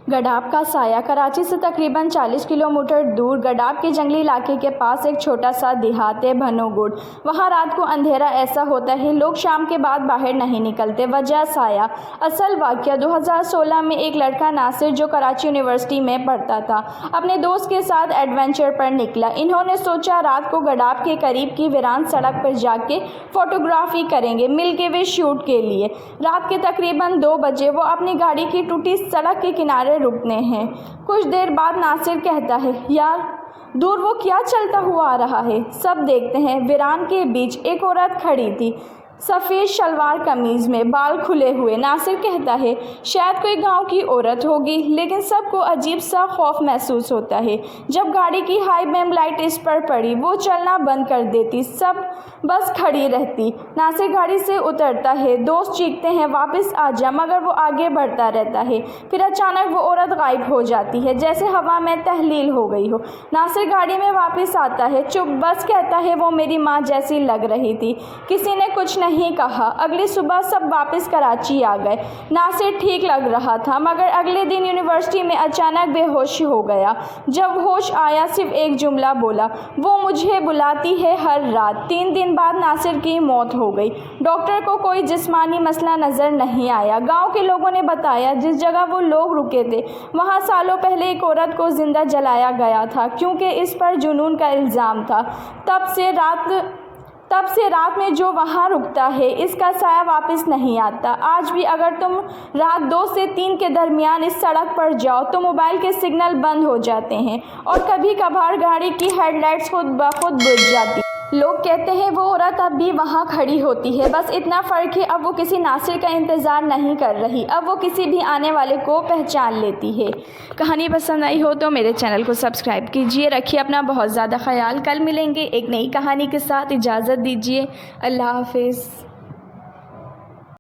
गडाब का साया। कराची से तकरीबन 40 किलोमीटर दूर गडाब के जंगली इलाके के पास एक छोटा सा देहात है भनोगुड। वहाँ रात को अंधेरा ऐसा होता है लोग शाम के बाद बाहर नहीं निकलते। वजह साया। असल वाक़या 2016 में एक लड़का नासिर जो कराची यूनिवर्सिटी में पढ़ता था अपने दोस्त के साथ एडवेंचर पर निकला। इन्होंने सोचा रात को गडाब के करीब की वीरान सड़क पर जाके फ़ोटोग्राफी करेंगे। मिलके वे शूट के लिए रात के तकरीबन 2 बजे वो अपनी गाड़ी की टूटी सड़क के किनारे रुकने हैं। कुछ देर बाद नासिर कहता है, यार दूर वो क्या चलता हुआ आ रहा है। सब देखते हैं। वीरान के बीच एक औरत खड़ी थी, सफ़ेद शलवार कमीज़ में, बाल खुले हुए। नासिर कहता है शायद कोई गांव की औरत होगी, लेकिन सबको अजीब सा खौफ महसूस होता है। जब गाड़ी की हाई बीम लाइट इस पर पड़ी वो चलना बंद कर देती, सब बस खड़ी रहती। नासिर गाड़ी से उतरता है, दोस्त चीखते हैं वापस आ जा, मगर वो आगे बढ़ता रहता है। फिर अचानक वो औरत गायब हो जाती है, जैसे हवा में तहलील हो गई हो। नासिर गाड़ी में वापस आता है, चुप, बस कहता है वो मेरी माँ जैसी लग रही थी। किसी ने कुछ नहीं कहा। अगली सुबह सब वापस कराची आ गए। नासिर ठीक लग रहा था, मगर अगले दिन यूनिवर्सिटी में अचानक बेहोश हो गया। जब होश आया सिर्फ एक जुमला बोला, वो मुझे बुलाती है हर रात। 3 दिन बाद नासिर की मौत हो गई। डॉक्टर को कोई जिस्मानी मसला नज़र नहीं आया। गांव के लोगों ने बताया जिस जगह वो लोग रुके थे वहाँ सालों पहले एक औरत को जिंदा जलाया गया था, क्योंकि इस पर जुनून का इल्ज़ाम था। तब से रात में जो वहाँ रुकता है इसका साया वापस नहीं आता। आज भी अगर तुम रात 2 से 3 के दरमियान इस सड़क पर जाओ तो मोबाइल के सिग्नल बंद हो जाते हैं और कभी कभार गाड़ी की हेडलाइट्स खुद ब खुद बुझ जाती। लोग कहते हैं वो औरत अब भी वहाँ खड़ी होती है, बस इतना फ़र्क है अब वो किसी नासिर का इंतज़ार नहीं कर रही, अब वो किसी भी आने वाले को पहचान लेती है। कहानी पसंद आई हो तो मेरे चैनल को सब्सक्राइब कीजिए। रखिए अपना बहुत ज़्यादा ख्याल। कल मिलेंगे एक नई कहानी के साथ। इजाज़त दीजिए। अल्लाह हाफ़िज़।